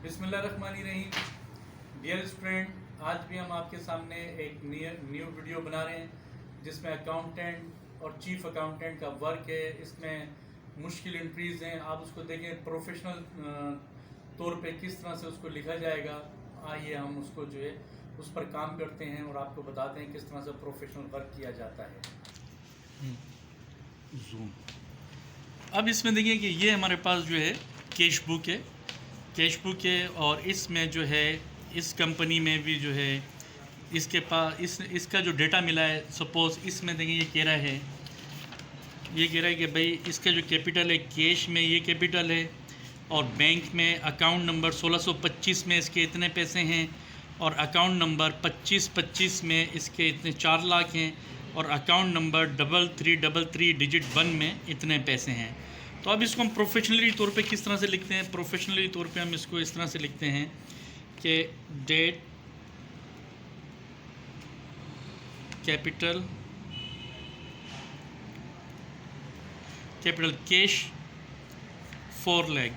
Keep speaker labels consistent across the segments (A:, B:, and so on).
A: बिस्मिल्लाहिर्रहमानिर्रहीम। Dear student, आज भी हम आपके सामने एक न्यू वीडियो बना रहे हैं जिसमें अकाउंटेंट और चीफ अकाउंटेंट का वर्क है। इसमें मुश्किल एंट्रीज हैं, आप उसको देखें प्रोफेशनल तौर पे किस तरह से उसको लिखा जाएगा। आइए हम उसको जो है उस पर काम करते हैं और आपको बताते हैं किस तरह से प्रोफेशनल वर्क किया जाता है।
B: जूम। अब इसमें देखिए कि ये हमारे पास जो है कैश बुक है, और इसमें जो है इस कंपनी में भी जो है इसके पास इसका जो डेटा मिला है, सपोज़ इसमें देखिए ये कह रहा है कि भाई इसका जो कैपिटल है कैश में ये कैपिटल है, और बैंक में अकाउंट नंबर 1625 में इसके इतने पैसे हैं, और अकाउंट नंबर 2525 में इसके इतने 4 लाख हैं, और अकाउंट नंबर 3333 डिजिट 1 में इतने पैसे हैं। तो अब इसको हम प्रोफेशनली तौर पे किस तरह से लिखते हैं? प्रोफेशनली तौर पे हम इसको इस तरह से लिखते हैं कि डेट कैपिटल कैश 4 लाख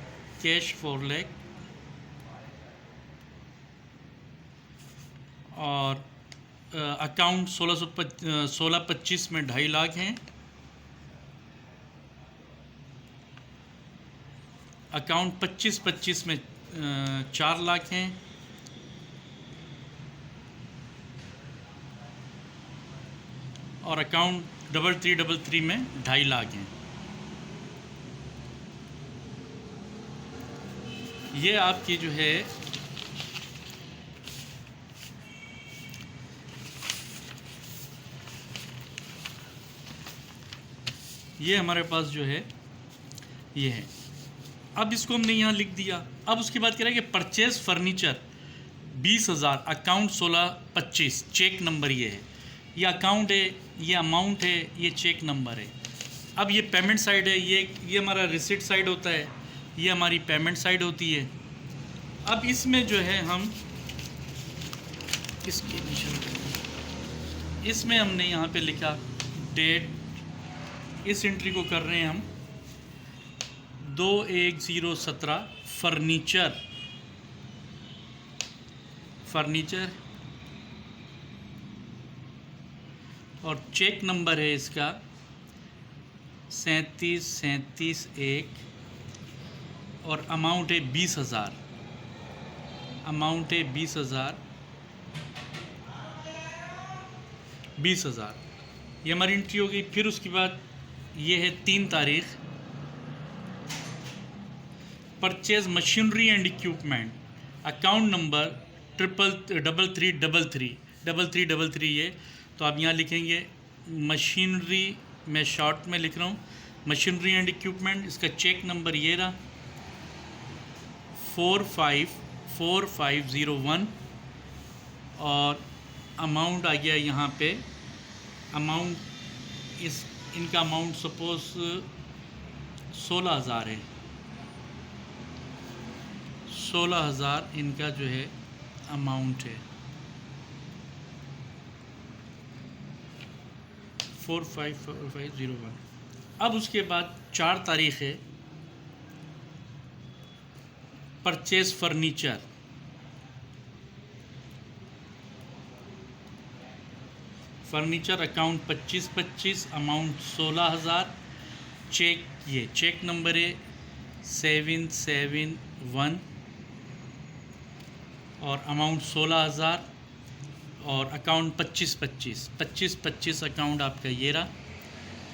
B: और अकाउंट 1625 में 2.5 लाख हैं, अकाउंट 2525 में 4 लाख हैं, और अकाउंट 3333 में 2.5 लाख हैं। ये आपकी जो है ये हमारे पास जो है ये है। अब इसको हमने यहाँ लिख दिया। अब उसके बाद कह रहा है कि purchase furniture 20,000, account 1625, cheque number ये है, ये अकाउंट है, ये अमाउंट है, ये चेक नंबर है। अब ये पेमेंट साइड है, ये हमारा रिसिट साइड होता है, ये हमारी पेमेंट साइड होती है। अब इसमें जो है हम इसमें हमने यहाँ पे लिखा डेट, इस एंट्री को कर रहे हैं हम 21017 फर्नीचर, और चेक नंबर है इसका 3737 और अमाउंट है 20,000, ये हमारी एंट्री हो गई। फिर उसके बाद ये है 3 तारीख, purchase machinery and equipment, account number 3333 ये। तो आप यहाँ लिखेंगे मशीनरी, मैं शॉर्ट में लिख रहा हूँ मशीनरी एंड इक्विपमेंट। इसका चेक नंबर ये रहा 454501, और अमाउंट आ गया यहाँ पे, अमाउंट इनका अमाउंट सपोज 16,000 है, 16,000 इनका जो है अमाउंट है, 454501। अब उसके बाद 4 तारीख है, purchase furniture, account 2525, amount 16,000, cheque number है 771, और अमाउंट 16,000, और अकाउंट 2525 अकाउंट आपका ये रहा।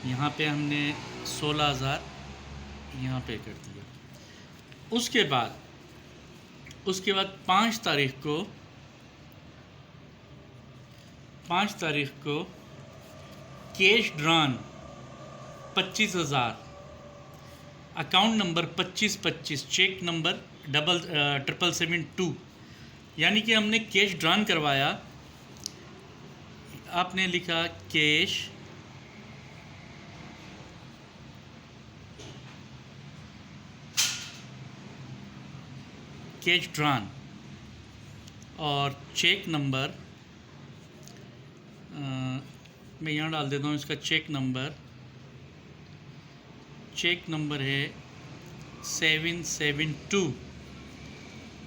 B: यहाँ पे हमने 16,000 यहाँ पे कर दिया। उसके बाद 5 तारीख को cash drawn 25,000, account number 2525, cheque number 772। यानी कि हमने कैश ड्रॉन करवाया, आपने लिखा कैश ड्रॉन, और चेक नंबर मैं यहाँ डाल देता हूँ इसका चेक नंबर है 772,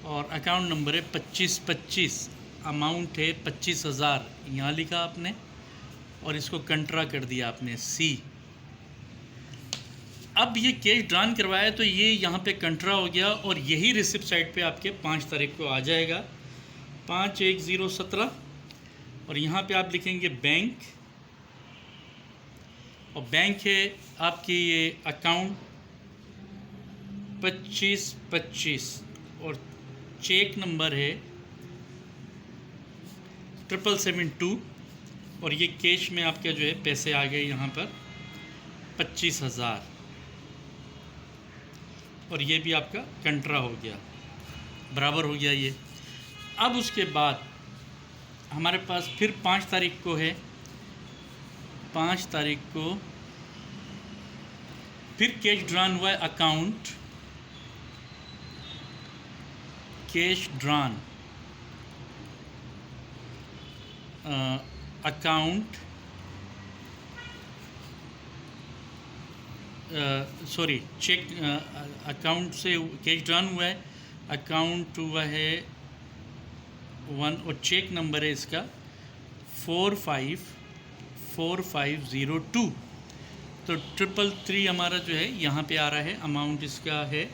B: और अकाउंट नंबर है 2525, अमाउंट है 25,000 यहाँ लिखा आपने और इसको कंट्रा कर दिया आपने सी। अब ये कैश ड्रान करवाया तो ये यहाँ पे कंट्रा हो गया और यही रिसिप्ट साइड पे आपके 5 तारीख को आ जाएगा 5/10/17 और यहाँ पे आप लिखेंगे बैंक और बैंक है आपकी ये अकाउंट 2525 और चेक नंबर है 772 और ये कैश में आपके जो है पैसे आ गए यहाँ पर 25,000 और ये भी आपका कंट्रा हो गया, बराबर हो गया ये। अब उसके बाद हमारे पास फिर 5 तारीख को है, 5 तारीख को फिर कैश ड्रान हुआ है account cash drawn account sorry cheque account से कैश ड्रान हुआ है, अकाउंट हुआ है 1 और चेक नंबर है इसका 454502। तो 333 हमारा जो है यहाँ पे आ रहा है, अमाउंट इसका है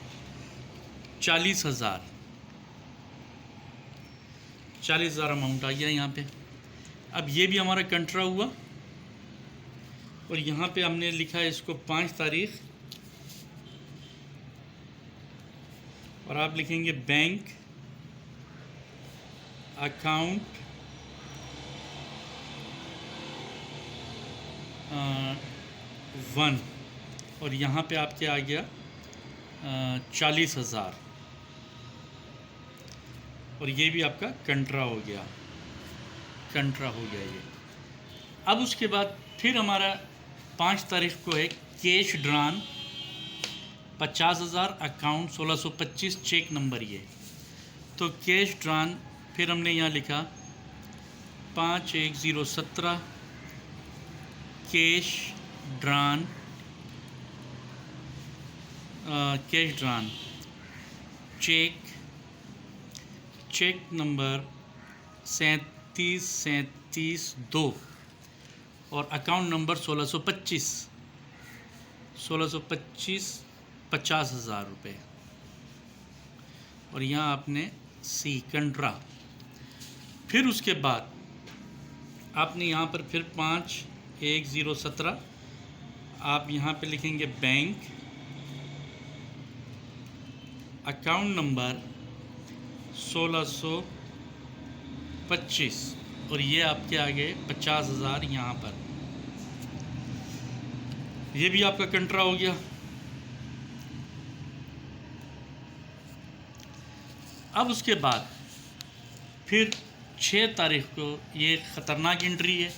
B: 40,000 अमाउंट आ गया यहाँ पे। अब ये भी हमारा कंट्रा हुआ और यहाँ पे हमने लिखा है इसको 5 तारीख और आप लिखेंगे बैंक अकाउंट वन और यहाँ पे आपके आ गया 40,000 और ये भी आपका कंट्रा हो गया, कंट्रा हो गया ये। अब उसके बाद फिर हमारा 5 तारीख को है cash drawn 50,000 account 1625 cheque number ये। तो कैश ड्रान फिर हमने यहाँ लिखा 5/10/17 कैश ड्रान चेक नंबर 373732 और अकाउंट नंबर 1625 50,000 रुपये और यहाँ आपने सी कंट्रा। फिर उसके बाद आपने यहाँ पर फिर 5/10/17 आप यहाँ पे लिखेंगे बैंक अकाउंट नंबर 1625 और ये आपके आगे 50,000 यहाँ पर, ये भी आपका कंट्रा हो गया। अब उसके बाद फिर 6 तारीख को ये ख़तरनाक एंट्री है,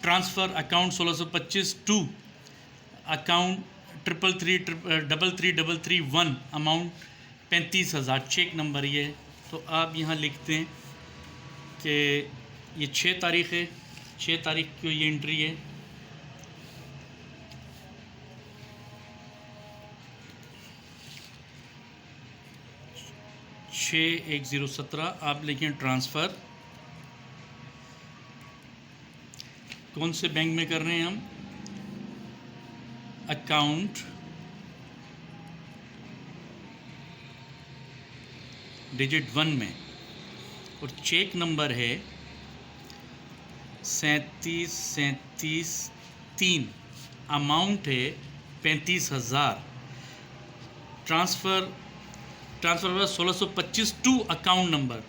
B: transfer account 1625 to account 333331 amount 35,000 cheque number ये। तो आप यहाँ लिखते हैं कि ये 6 तारीख है, 6 तारीख को ये एंट्री है। छः 1017 आप लिखें ट्रांसफ़र कौन से बैंक में कर रहे हैं हम, अकाउंट डिजिट 1 में और चेक नंबर है 373733 अमाउंट है 35,000 ट्रांसफ़र 1625 टू अकाउंट नंबर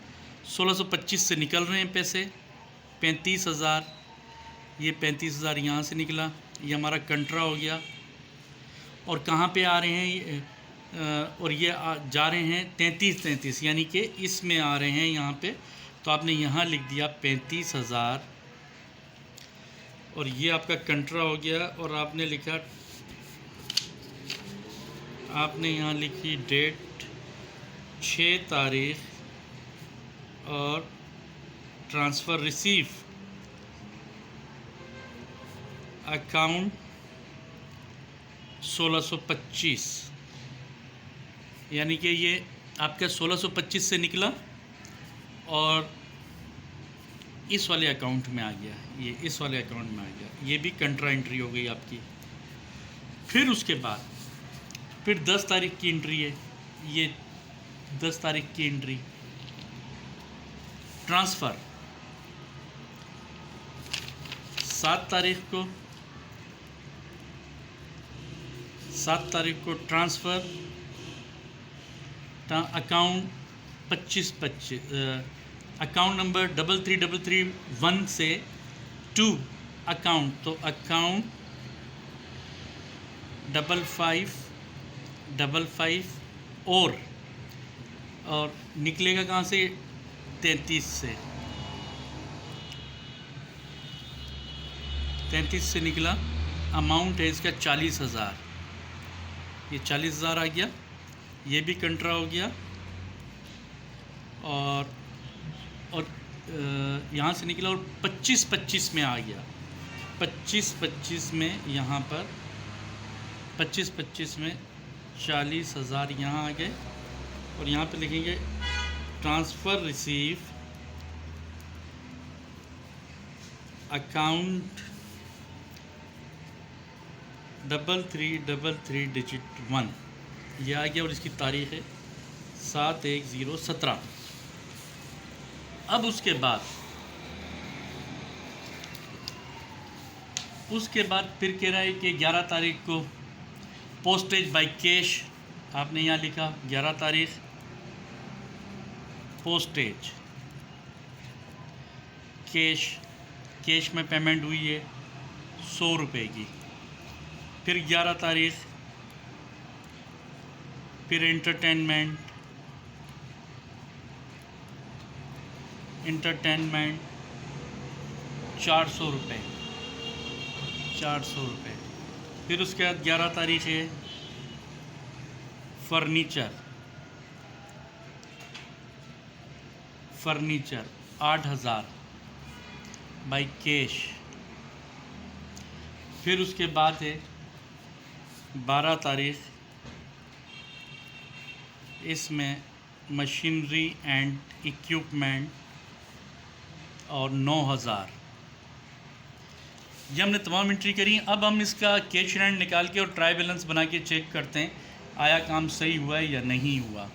B: 1625 से निकल रहे हैं पैसे 35,000, ये 35,000 यहाँ से निकला, ये हमारा कंट्रा हो गया। और कहाँ पे आ रहे हैं ये और ये जा रहे हैं 3333 यानी कि इसमें आ रहे हैं यहाँ पे। तो आपने यहाँ लिख दिया 35,000 और ये आपका कंट्रा हो गया। और आपने लिखा, आपने यहाँ लिखी डेट 6 तारीख और ट्रांसफ़र रिसीव अकाउंट 1625 यानी कि ये आपका 1625 से निकला और इस वाले अकाउंट में आ गया, ये इस वाले अकाउंट में आ गया, ये भी कंट्रा एंट्री हो गई आपकी। फिर उसके बाद फिर 10 तारीख की एंट्री है, ये 10 तारीख की एंट्री ट्रांसफ़र 7 तारीख को ट्रांसफ़र अकाउंट 2525 अकाउंट नंबर 33331 से टू अकाउंट, तो अकाउंट 5555 और निकलेगा कहाँ से? 33 से 33 से निकला। अमाउंट है इसका 40,000, ये 40,000 आ गया, ये भी कंट्रा हो गया। और यहाँ से निकला और 25-25 में आ गया, 25-25 में यहाँ पर 25-25 में 40,000 यहाँ आ गए। और यहाँ पे लिखेंगे ट्रांसफ़र रिसीव अकाउंट 3333 डिजिट 1, ये आ गया और इसकी तारीख़ है 7/1/17। अब उसके बाद फिर कह रहा है कि 11 तारीख को पोस्टेज बाय कैश, आपने यहाँ लिखा 11 तारीख पोस्टेज कैश में पेमेंट हुई है 100 रुपये की। फिर 11 तारीख फिर एंटरटेनमेंट 400 रुपये, 400 रुपये। फिर उसके बाद 11 तारीख है फर्नीचर 8,000 बाय कैश। फिर उसके बाद है 12 तारीख, इसमें मशीनरी एंड इक्विपमेंट और 9,000। ये हमने तमाम एंट्री करी। अब हम इसका कैश इन हैंड निकाल के और ट्राई बैलेंस बना के चेक करते हैं आया काम सही हुआ है या नहीं हुआ।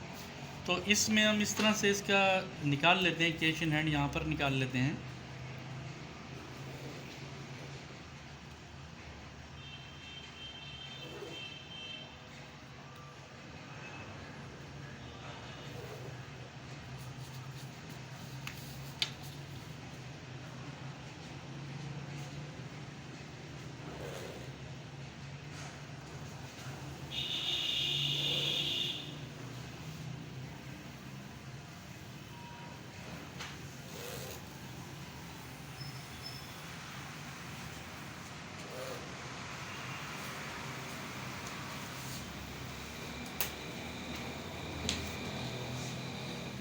B: तो इसमें हम इस तरह से इसका निकाल लेते हैं, कैश इन हैंड यहाँ पर निकाल लेते हैं।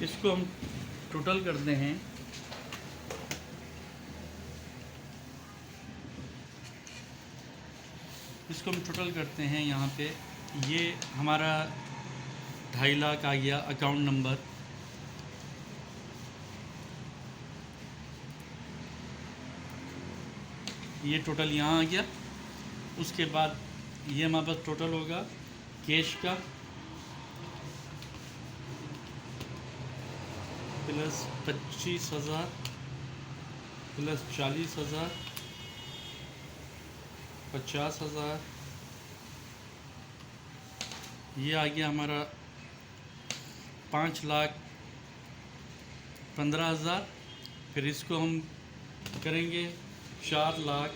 B: इसको हम टोटल करते हैं। इसको हम टोटल करते हैं यहाँ पे, ये हमारा 2.5 लाख आ गया अकाउंट नंबर। ये टोटल यहाँ आ गया। उसके बाद ये हमारे पास टोटल होगा कैश का प्लस 25,000 प्लस 40,000 50,000, ये आ गया हमारा 5,15,000। फिर इसको हम करेंगे 4 लाख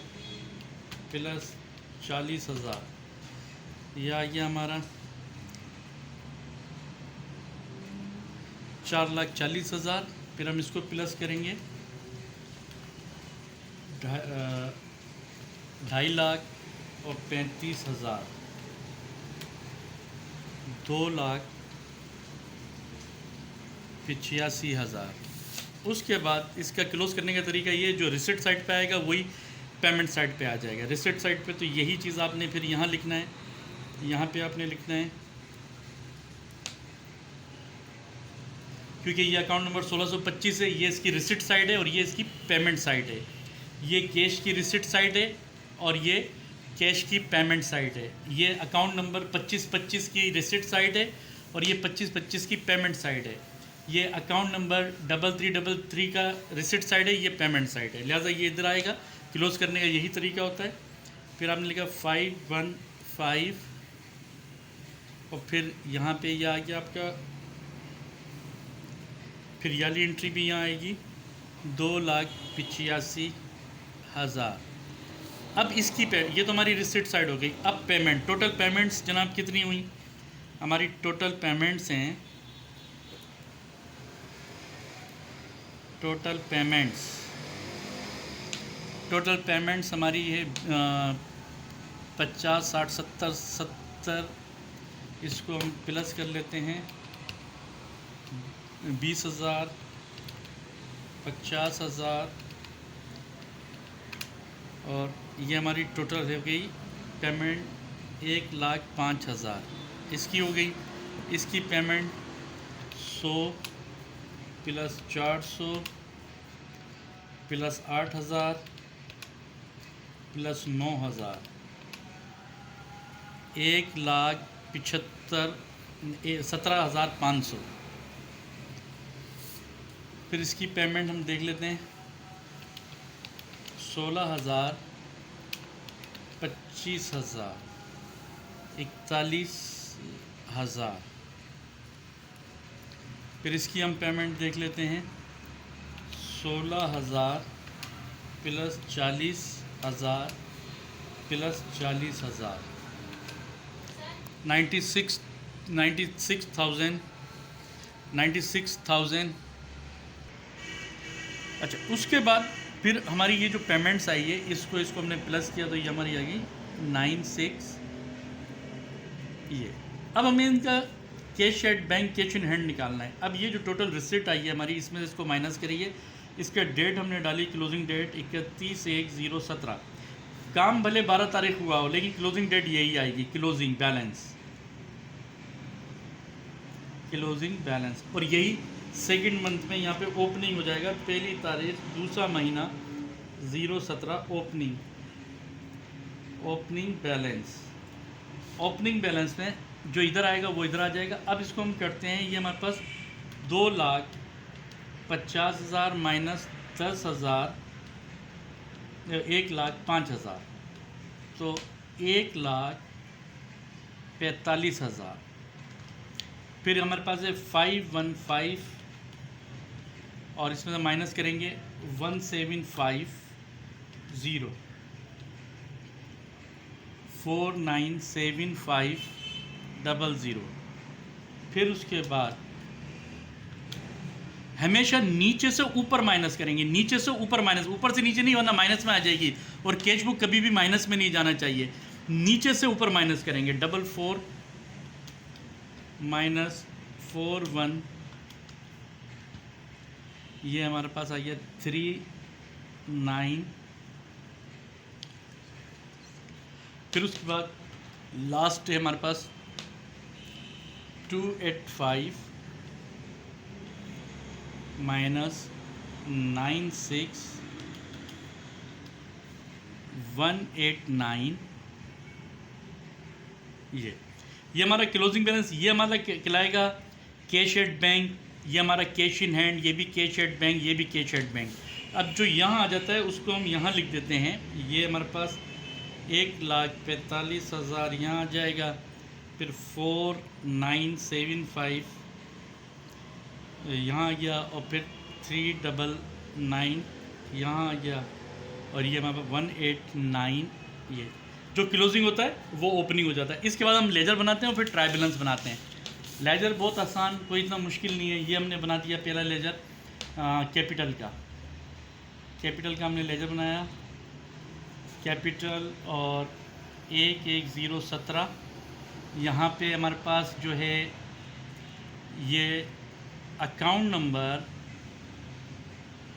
B: प्लस 40,000, ये आ गया हमारा 4,40,000। फिर हम इसको प्लस करेंगे 2.5 लाख और 35,000, 2,85,000। उसके बाद इसका क्लोज करने का तरीका ये, जो रिसिट साइड पे आएगा वही पेमेंट साइड पे आ जाएगा। रिसिट साइड पे तो यही चीज़ आपने फिर यहाँ लिखना है, यहाँ पे आपने लिखना है क्योंकि ये अकाउंट नंबर 1625 है, ये इसकी रिसिट साइड है और ये इसकी पेमेंट साइड है। ये कैश की रिसिट साइड है और ये कैश की पेमेंट साइड है। ये अकाउंट नंबर 2525 की रिसिट साइड है और ये 2525 की पेमेंट साइड है। ये अकाउंट नंबर 3333 का रिसिट साइड है, ये पेमेंट साइड है। लिहाजा ये इधर आएगा। क्लोज़ करने का यही तरीका होता है। फिर आपने लिखा 515 और फिर यहाँ पे ये आ गया आपका, फिर ये वाली एंट्री भी यहाँ आएगी 2,85,000। अब इसकी ये तो हमारी रिसिट साइड हो गई। अब पेमेंट, टोटल पेमेंट्स जनाब कितनी हुई? हमारी टोटल पेमेंट्स हैं, टोटल पेमेंट्स हमारी है 50, 60, 70, 70। इसको हम प्लस कर लेते हैं 20,000, 50,000 और ये हमारी टोटल हो गई पेमेंट 1,05,000 इसकी हो गई। इसकी पेमेंट 100 प्लस 400 प्लस 8,000 प्लस 9,000 17,500। फिर इसकी पेमेंट हम देख लेते हैं 16,000, 25,000, 41,000। फिर इसकी हम पेमेंट देख लेते हैं 16,000 प्लस 40,000 प्लस 40,000, 96,000। अच्छा, उसके बाद फिर हमारी ये जो पेमेंट्स आई है इसको हमने प्लस किया तो ये हमारी आ गई 96 ये। अब हमें इनका cash at bank, cash in hand निकालना है। अब ये जो टोटल रिसिट आई है हमारी, इसमें इसको माइनस करिए। इसका डेट हमने डाली, क्लोजिंग डेट 31/1/2017। काम भले 12 तारीख हुआ हो लेकिन क्लोजिंग डेट यही आएगी, क्लोजिंग बैलेंस। और यही सेकंड मंथ में यहाँ पे ओपनिंग हो जाएगा, पहली तारीख, दूसरा महीना 017 ओपनिंग बैलेंस में जो इधर आएगा वो इधर आ जाएगा। अब इसको हम करते हैं, ये हमारे पास 2,50,000 माइनस 10,000 1,05,000 तो 1,45,000। फिर हमारे पास है 515 और इसमें से माइनस करेंगे 1,750 4,975,00। फिर उसके बाद हमेशा नीचे से ऊपर माइनस करेंगे, नीचे से ऊपर माइनस, ऊपर से नीचे नहीं, वरना माइनस में आ जाएगी और कैश बुक कभी भी माइनस में नहीं जाना चाहिए। नीचे से ऊपर माइनस करेंगे 44 माइनस 41, ये हमारे पास आ गया 39। फिर उसके बाद लास्ट है हमारे पास 285 माइनस 96 189। ये हमारा क्लोजिंग बैलेंस, ये हमारा कहलाएगा कैश एट बैंक, ये हमारा कैश इन हैंड, ये भी कैश एट बैंक, ये भी कैश एट बैंक। अब जो यहाँ आ जाता है उसको हम यहाँ लिख देते हैं। ये हमारे पास 1,45,000 यहाँ आ जाएगा, फिर 4,975 यहाँ आ गया और फिर 399 यहाँ आ गया और ये हमारे पास 189। ये जो क्लोजिंग होता है वो ओपनिंग हो जाता है। इसके बाद हम लेजर बनाते हैं और फिर ट्राई बैलेंस बनाते हैं। लेजर बहुत आसान, कोई इतना मुश्किल नहीं है। ये हमने बना दिया पहला लेजर कैपिटल का हमने लेजर बनाया, कैपिटल और 1,10,17। यहाँ पे हमारे पास जो है ये अकाउंट नंबर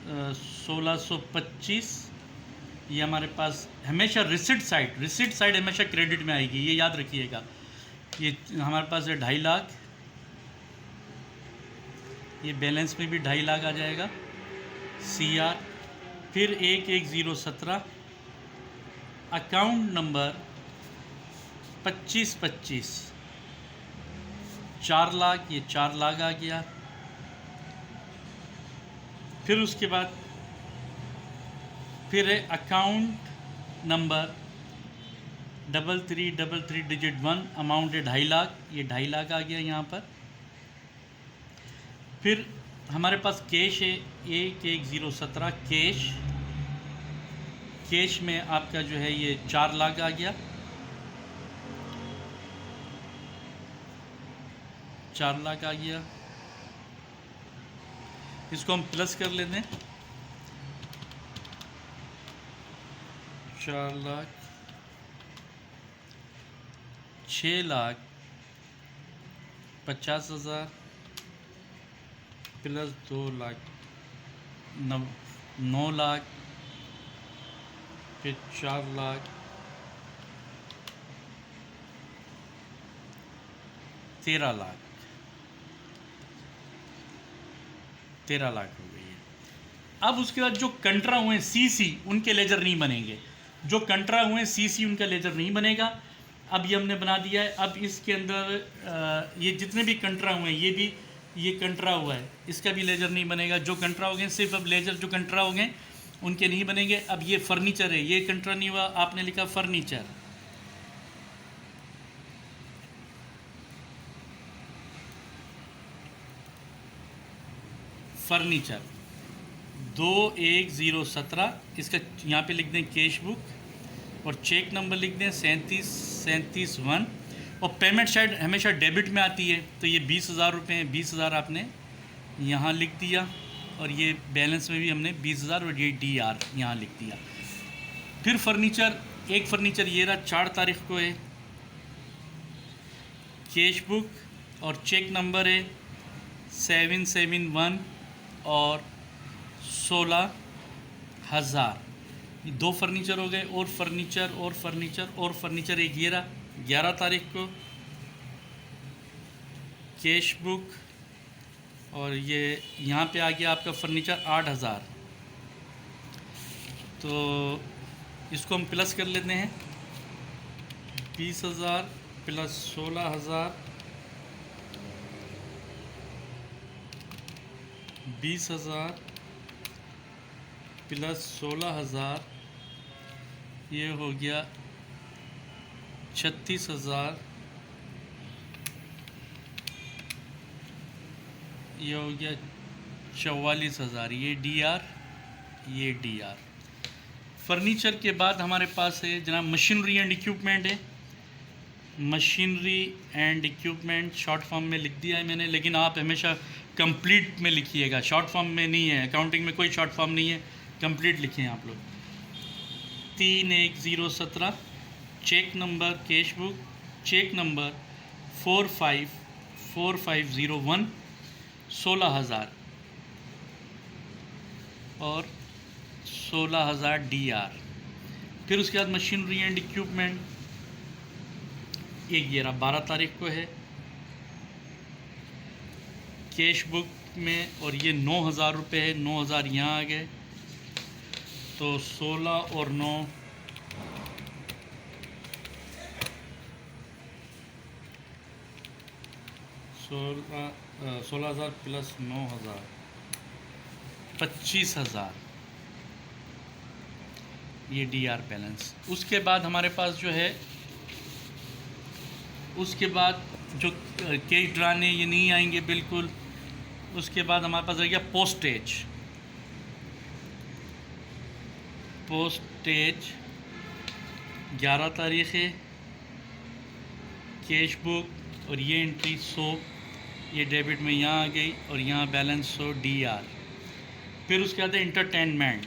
B: 1625, ये हमारे पास हमेशा रिसिट साइड हमेशा क्रेडिट में आएगी, ये याद रखिएगा। ये हमारे पास है 2.5 लाख, ये बैलेंस में भी 2.5 लाख आ जाएगा CR। फिर 11017 अकाउंट नंबर 2525 4 लाख, ये 4 लाख आ गया। फिर उसके बाद फिर है अकाउंट नंबर 3333 डिजिट 1 अमाउंट है 2.5 लाख, ये 2.5 लाख आ गया यहाँ पर। फिर हमारे पास कैश है 11017 कैश में आपका जो है ये 4 लाख आ गया, 4 लाख आ गया। इसको हम प्लस कर लेते हैं, 4 लाख 6,50,000 प्लस 2 लाख 9 लाख, फिर 4 लाख 13 लाख 13 लाख हो गई है। अब उसके बाद जो कंट्रा हुए हैं CC उनके लेजर नहीं बनेंगे, जो कंट्रा हुए हैं CC उनका लेजर नहीं बनेगा। अब ये हमने बना दिया है। अब इसके अंदर ये जितने भी कंट्रा हुए हैं, ये कंट्रा हुआ है, इसका भी लेजर नहीं बनेगा। जो कंट्रा हो गए सिर्फ अब लेजर जो कंट्रा हो गए उनके नहीं बनेंगे। अब ये फर्नीचर है, ये कंट्रा नहीं हुआ, आपने लिखा फर्नीचर। फर्नीचर 21017 इसका यहाँ पे लिख दें कैश बुक और चेक नंबर लिख दें 3737 और पेमेंट शायद हमेशा डेबिट में आती है, तो ये 20,000 रुपये हैं, 20,000 आपने यहाँ लिख दिया और ये बैलेंस में भी हमने 20,000 और ये DR यहाँ लिख दिया। फिर फर्नीचर, एक फर्नीचर ये रहा 4 तारीख को है, कैश बुक और चेक नंबर है 771 और 16,000। ये 2 फर्नीचर हो गए। और फर्नीचर एक ये रहा 11 तारीख को कैश बुक और ये यहाँ पे आ गया आपका फर्नीचर 8,000। तो इसको हम प्लस कर लेते हैं, 20,000 प्लस 16,000 20,000 प्लस 16,000 ये हो गया 36,000, ये हो गया 44,000। ये DR। फर्नीचर के बाद हमारे पास है जनाब मशीनरी एंड इक्विपमेंट है। Machinery and equipment short form में लिख दिया है मैंने, लेकिन आप हमेशा कंप्लीट में लिखिएगा, शॉर्ट फॉर्म में नहीं है। अकाउंटिंग में कोई शॉर्ट फॉर्म नहीं है, कंप्लीट लिखें आप लोग। 31017 cheque number cash book, cheque number 454501 16,000 और 16,000 DR। फिर उसके बाद मशीनरी एंड इक्विपमेंट एक ये रहा 12 तारीख को है कैश बुक में और ये 9,000 रुपये है, 9,000 यहाँ आ गए, तो 16 और 9 16,000 प्लस 9,000 25,000 ये DR बैलेंस। उसके बाद हमारे पास जो है, उसके बाद जो कैश ड्राने ये नहीं आएंगे बिल्कुल। उसके बाद हमारे पास रह गया पोस्टेज 11 तारीख है कैश बुक और ये एंट्री 100 ये डेबिट में यहाँ आ गई और यहाँ बैलेंस 100 DR। फिर उसके बाद इंटरटेनमेंट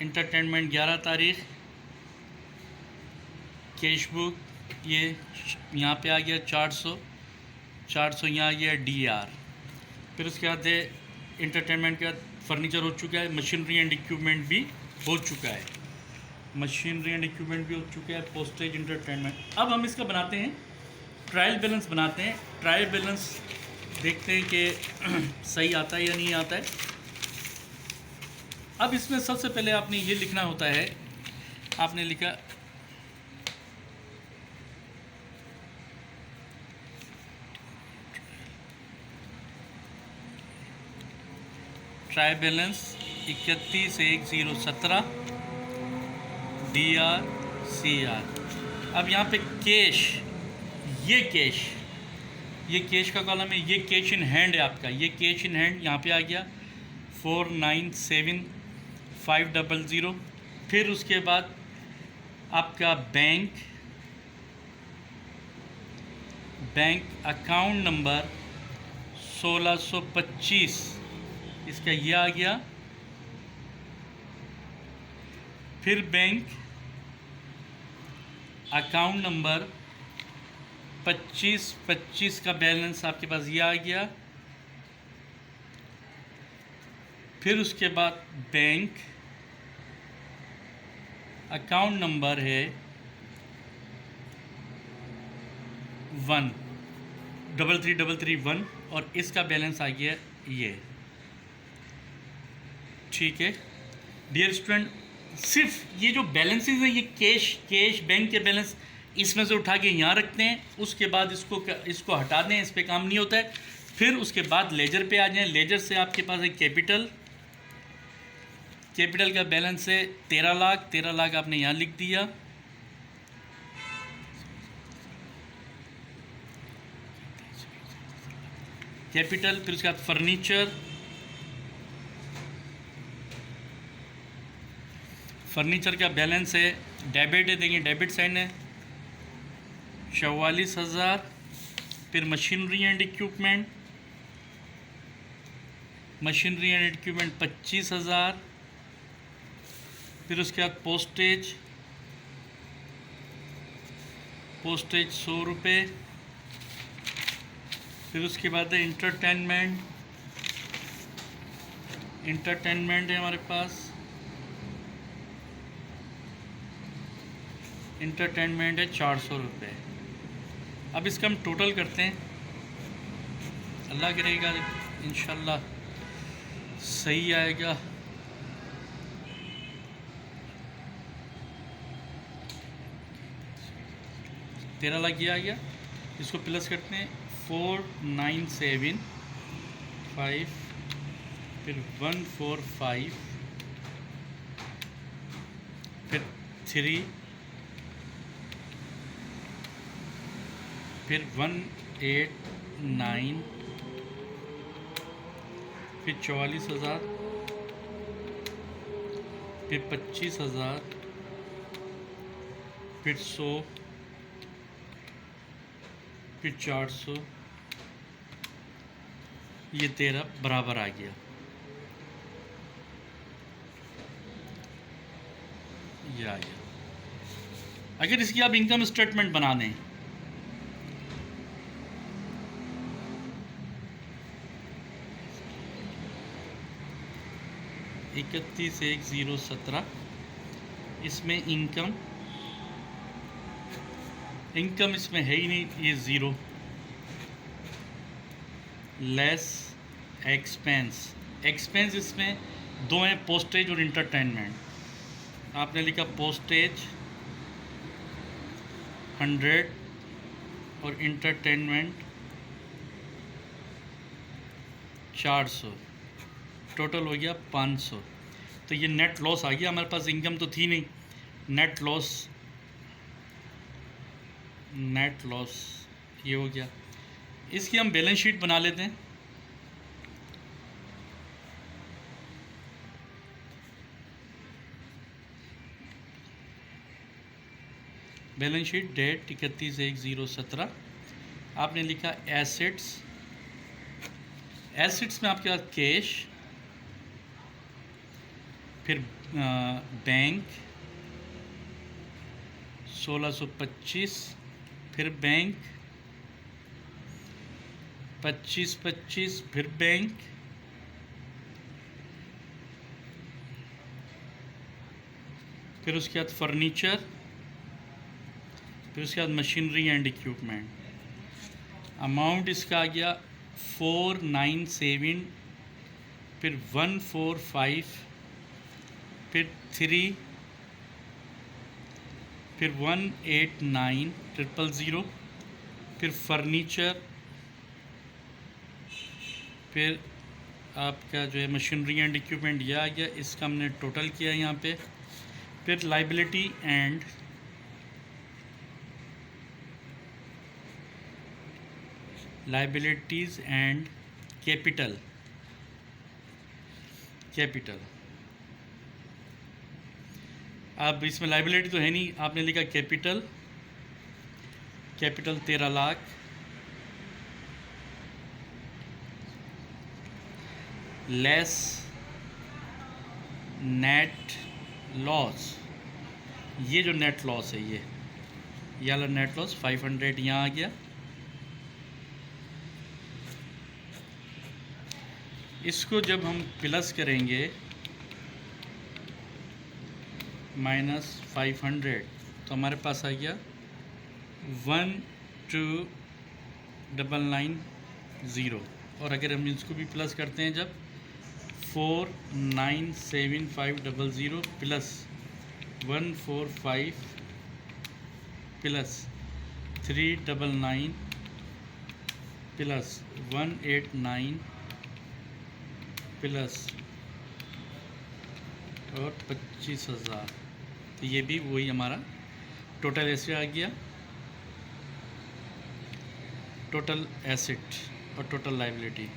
B: इंटरटेनमेंट 11 तारीख कैश बुक ये यहाँ पे आ गया 400 यहाँ आ गया DR। फिर उसके बाद इंटरटेनमेंट के बाद फर्नीचर हो चुका है, मशीनरी एंड इक्विपमेंट भी हो चुका है, मशीनरी एंड इक्विपमेंट भी हो चुका है, पोस्टेज, इंटरटेनमेंट। अब हम इसका बनाते हैं ट्रायल बैलेंस बनाते हैं। ट्रायल बैलेंस देखते हैं कि सही आता है या नहीं आता है। अब इसमें सबसे पहले आपने ये लिखना होता है, आपने लिखा ट्रायल बैलेंस 31/1/017 DRCR। अब यहाँ पे कैश, ये कैश का कॉलम है, ये कैश इन हैंड है आपका, ये कैश इन हैंड यहाँ पे आ गया 497,500। फिर उसके बाद आपका बैंक अकाउंट नंबर 1625, इसका ये आ गया। फिर बैंक अकाउंट नंबर 2525 का बैलेंस आपके पास ये आ गया। फिर उसके बाद बैंक अकाउंट नंबर है 1333331 और इसका बैलेंस आ गया ये। ठीक है डियर स्टूडेंट, सिर्फ ये जो बैलेंसेस हैं, ये कैश बैंक के बैलेंस इसमें से उठा के यहाँ रखते हैं, उसके बाद इसको हटा दें, इस पे काम नहीं होता है। फिर उसके बाद लेजर पे आ जाएं। लेजर से आपके पास है कैपिटल का बैलेंस है 13 लाख। 13 लाख आपने यहाँ लिख दिया। कैपिटल, फिर उसके बाद फर्नीचर का बैलेंस है, डेबिट है, देखिए डेबिट साइन है 44,000। फिर मशीनरी एंड इक्विपमेंट 25,000। फिर उसके बाद पोस्टेज 100 रुपये। फिर उसके बाद है इंटरटेनमेंट है हमारे पास, इंटरटेनमेंट है 400 रुपये। अब इसका हम टोटल करते हैं, अल्लाह करेगा इंशाल्लाह सही आएगा। तेरह लाख ये आ गया। इसको प्लस करते हैं 4975, फिर 145, फिर 3, फिर 189, फिर 44,000, फिर 25,000, फिर 100, फिर 400, ये 13 बराबर आ गया। ये आ गया। अगर इसकी आप इनकम स्टेटमेंट बना दें, इकतीस 1/017, इसमें इनकम इसमें है ही नहीं, ये 0 लेस एक्सपेंस इसमें दो हैं, पोस्टेज और इंटरटेनमेंट। आपने लिखा पोस्टेज 100 और इंटरटेनमेंट 400, टोटल हो गया 500। तो ये नेट लॉस आ गया। हमारे पास इनकम तो थी नहीं, नेट लॉस ये हो गया। इसकी हम बैलेंस शीट बना लेते हैं। Balance sheet date 31/1/017। आपने लिखा एसेट्स में आपके पास कैश, फिर बैंक 1625, फिर बैंक 2525, फिर बैंक फिर उसके बाद फर्नीचर, फिर उसके बाद मशीनरी एंड इक्विपमेंट। अमाउंट इसका आ गया 497, फिर 145, फिर 3, फिर 189,000, फिर फर्नीचर, फिर आपका जो है मशीनरी एंड इक्विपमेंट यह आ गया, इसका हमने टोटल किया यहाँ पे। फिर liability and liabilities and capital, अब इसमें लाइबिलिटी तो है नहीं, आपने लिखा capital 13 lakh, less net loss, ये जो नेट लॉस है ये वाला नेट लॉस 500 यहाँ आ गया। इसको जब हम प्लस करेंगे -500 तो हमारे पास आ गया 12,990, और अगर हम इसको भी प्लस करते हैं जब 4,97500 प्लस 145 प्लस 399 प्लस 189 प्लस और 25,000, तो ये भी वही हमारा टोटल ऐसे आ गया, टोटल एसेट और टोटल लाइबिलिटी।